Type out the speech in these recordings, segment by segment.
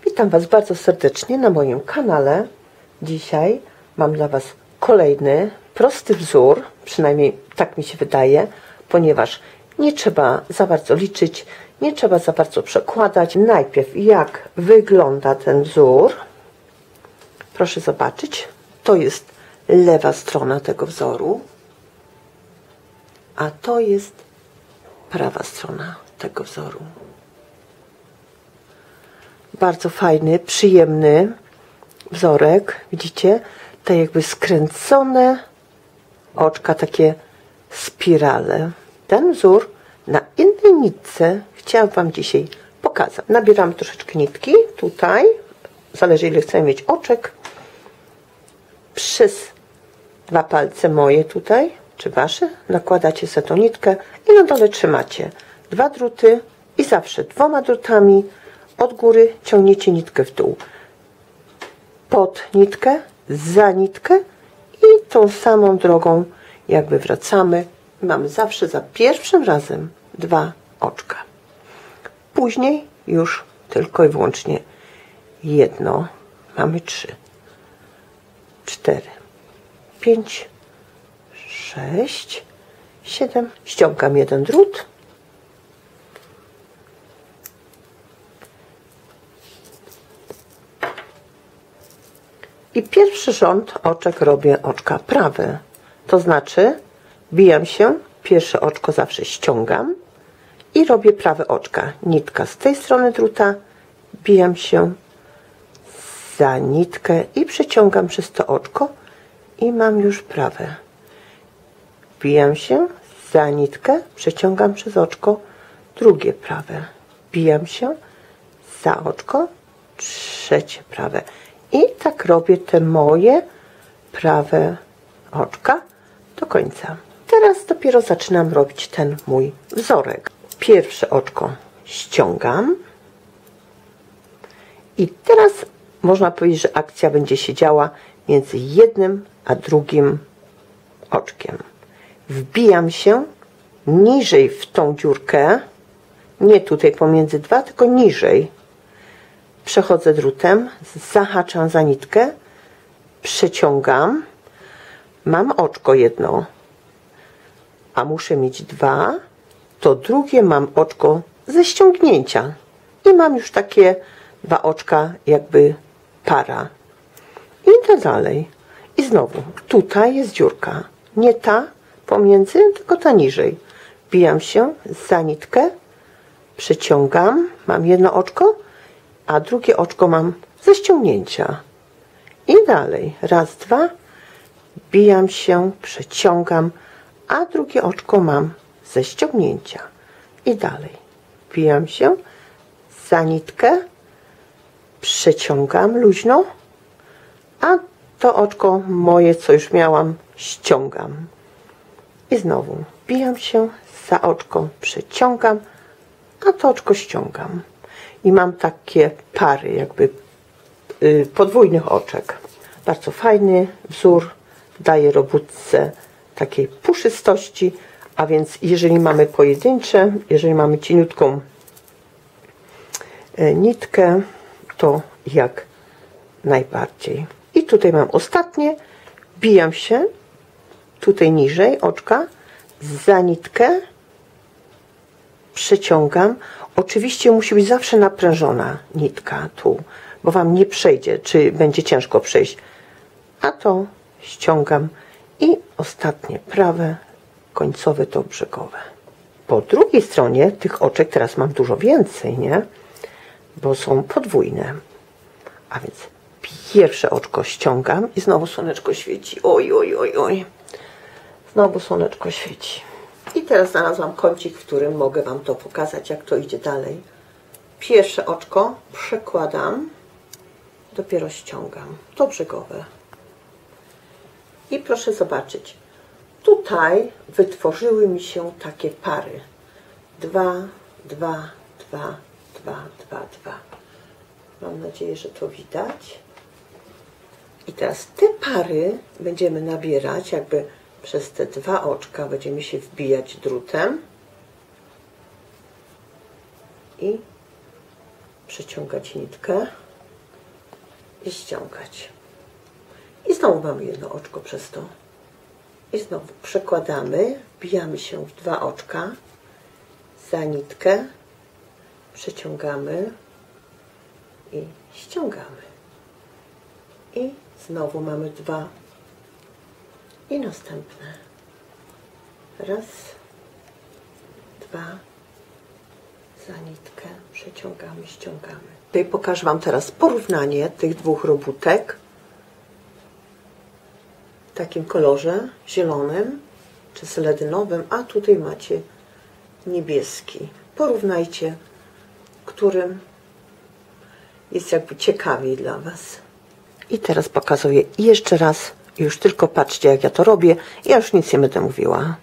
Witam Was bardzo serdecznie na moim kanale. Dzisiaj mam dla Was kolejny prosty wzór, przynajmniej tak mi się wydaje, ponieważ nie trzeba za bardzo liczyć, nie trzeba za bardzo przekładać. Najpierw jak wygląda ten wzór. Proszę zobaczyć, to jest lewa strona tego wzoru, a to jest prawa strona tego wzoru. Bardzo fajny, przyjemny wzorek. Widzicie? Te jakby skręcone oczka, takie spirale. Ten wzór na innej nitce chciałam Wam dzisiaj pokazać. Nabieramy troszeczkę nitki tutaj. Zależy, ile chcemy mieć oczek. Przez dwa palce moje tutaj, czy Wasze, nakładacie sobie tą nitkę i na dole trzymacie dwa druty i zawsze dwoma drutami od góry ciągniecie nitkę w dół. Pod nitkę, za nitkę i tą samą drogą jakby wracamy. Mamy zawsze za pierwszym razem dwa oczka. Później już tylko i wyłącznie jedno. Mamy 3, 4, 5, 6, 7. Ściągam jeden drut. I pierwszy rząd oczek robię oczka prawe. To znaczy bijam się, pierwsze oczko zawsze ściągam i robię prawe oczka. Nitka z tej strony druta, bijam się za nitkę i przeciągam przez to oczko i mam już prawe. Bijam się za nitkę, przeciągam przez oczko, drugie prawe. Bijam się za oczko, trzecie prawe. I tak robię te moje prawe oczka do końca. Teraz dopiero zaczynam robić ten mój wzorek. Pierwsze oczko ściągam. I teraz można powiedzieć, że akcja będzie się działa między jednym a drugim oczkiem. Wbijam się niżej w tą dziurkę, nie tutaj pomiędzy dwa, tylko niżej. Przechodzę drutem, zahaczam za nitkę, przeciągam, mam oczko jedno, a muszę mieć dwa, to drugie mam oczko ze ściągnięcia i mam już takie dwa oczka jakby para. Idę dalej i znowu tutaj jest dziurka, nie ta pomiędzy, tylko ta niżej. Wbijam się za nitkę, przeciągam, mam jedno oczko, a drugie oczko mam ze ściągnięcia. I dalej. Raz, dwa. Bijam się, przeciągam, a drugie oczko mam ze ściągnięcia. I dalej. Bijam się za nitkę, przeciągam luźno, a to oczko moje, co już miałam, ściągam. I znowu bijam się za oczko, przeciągam, a to oczko ściągam. I mam takie pary jakby podwójnych oczek. Bardzo fajny wzór, daje robótce takiej puszystości, a więc jeżeli mamy pojedyncze, jeżeli mamy cieniutką nitkę, to jak najbardziej. I tutaj mam ostatnie, bijam się tutaj niżej oczka, za nitkę, przeciągam. Oczywiście musi być zawsze naprężona nitka tu, bo Wam nie przejdzie, czy będzie ciężko przejść. A to ściągam i ostatnie prawe, końcowe to brzegowe. Po drugiej stronie tych oczek teraz mam dużo więcej, nie? Bo są podwójne. A więc pierwsze oczko ściągam i znowu słoneczko świeci. Oj, oj, oj, oj. Znowu słoneczko świeci. I teraz znalazłam kącik, w którym mogę Wam to pokazać, jak to idzie dalej. Pierwsze oczko przekładam, dopiero ściągam. To brzegowe. I proszę zobaczyć, tutaj wytworzyły mi się takie pary. 2, 2, 2, 2, 2, 2. Mam nadzieję, że to widać. I teraz te pary będziemy nabierać jakby przez te dwa oczka, będziemy się wbijać drutem i przeciągać nitkę i ściągać. I znowu mamy jedno oczko przez to. I znowu przekładamy, wbijamy się w 2 oczka, za nitkę, przeciągamy i ściągamy. I znowu mamy 2 i następne. Raz, 2, za nitkę, przeciągamy, ściągamy. Tutaj pokażę Wam teraz porównanie tych 2 robótek w takim kolorze zielonym czy seledynowym, a tutaj macie niebieski. Porównajcie, którym jest jakby ciekawiej dla Was. I teraz pokazuję jeszcze raz, już tylko patrzcie, jak ja to robię. Ja już nic nie będę mówiła.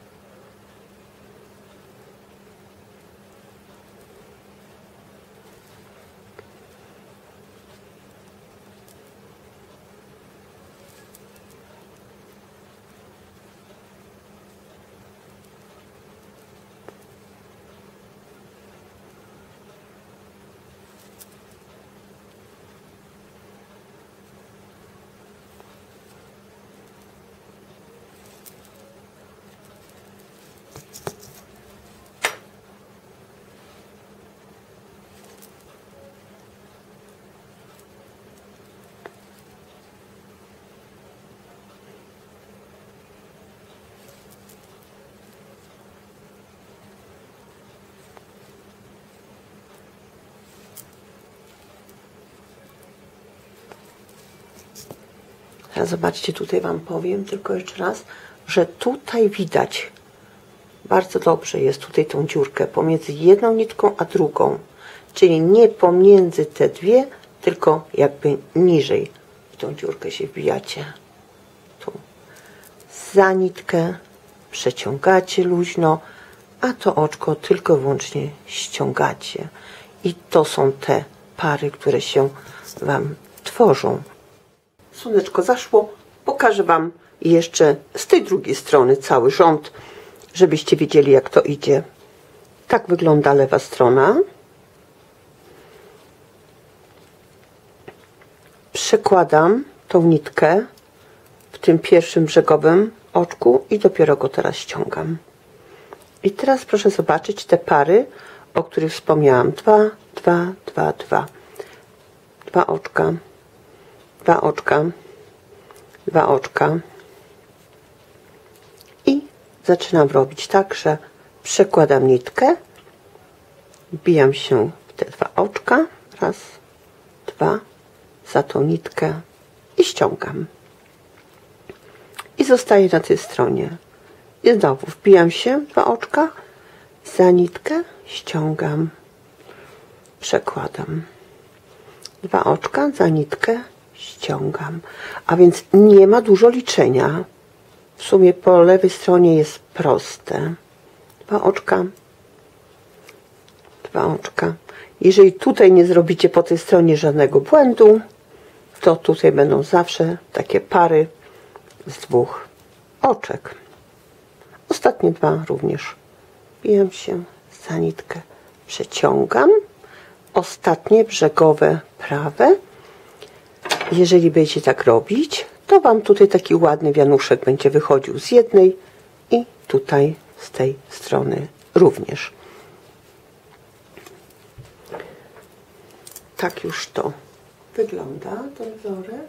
Zobaczcie, tutaj Wam powiem tylko jeszcze raz, że tutaj widać bardzo dobrze jest tutaj tą dziurkę pomiędzy jedną nitką a drugą, czyli nie pomiędzy te 2, tylko jakby niżej w tą dziurkę się wbijacie. Tu za nitkę przeciągacie luźno, a to oczko tylko i wyłącznie ściągacie. I to są te pary, które się Wam tworzą. Słoneczko zaszło, pokażę Wam jeszcze z tej drugiej strony cały rząd, żebyście wiedzieli, jak to idzie. Tak wygląda lewa strona. Przekładam tą nitkę w tym pierwszym brzegowym oczku i dopiero go teraz ściągam. I teraz proszę zobaczyć te pary, o których wspomniałam. 2, 2, 2, 2. 2 oczka. 2 oczka, 2 oczka i zaczynam robić tak, że przekładam nitkę, wbijam się w te 2 oczka, raz, 2, za tą nitkę i ściągam. I zostaję na tej stronie. I znowu wbijam się w 2 oczka, za nitkę, ściągam, przekładam. 2 oczka, za nitkę, ściągam. A więc nie ma dużo liczenia. W sumie po lewej stronie jest proste. 2 oczka. 2 oczka. Jeżeli tutaj nie zrobicie po tej stronie żadnego błędu, to tutaj będą zawsze takie pary z 2 oczek. Ostatnie 2 również. Wbijam się za nitkę, przeciągam. Ostatnie brzegowe prawe. Jeżeli będziecie tak robić, to Wam tutaj taki ładny wianuszek będzie wychodził z jednej i tutaj z tej strony również. Tak już to wygląda, ten wzorek.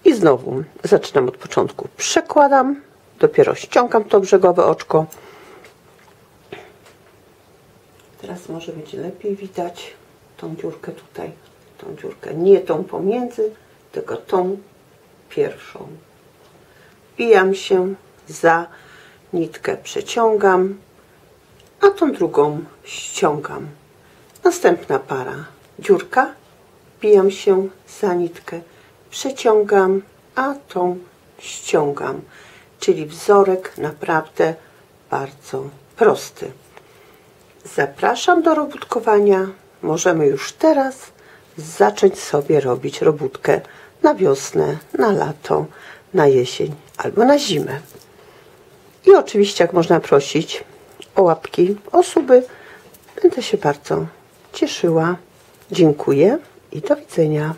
I znowu zaczynam od początku. Przekładam, dopiero ściągam to brzegowe oczko. Teraz może będzie lepiej widać tą dziurkę tutaj. Tą dziurkę, nie tą pomiędzy, tylko tą pierwszą. Wbijam się za nitkę, przeciągam, a tą drugą ściągam. Następna para, dziurka, wbijam się za nitkę, przeciągam, a tą ściągam. Czyli wzorek naprawdę bardzo prosty. Zapraszam do robótkowania. Możemy już teraz zacząć sobie robić robótkę na wiosnę, na lato, na jesień albo na zimę. I oczywiście, jak można prosić o łapki, o suby, będę się bardzo cieszyła. Dziękuję i do widzenia.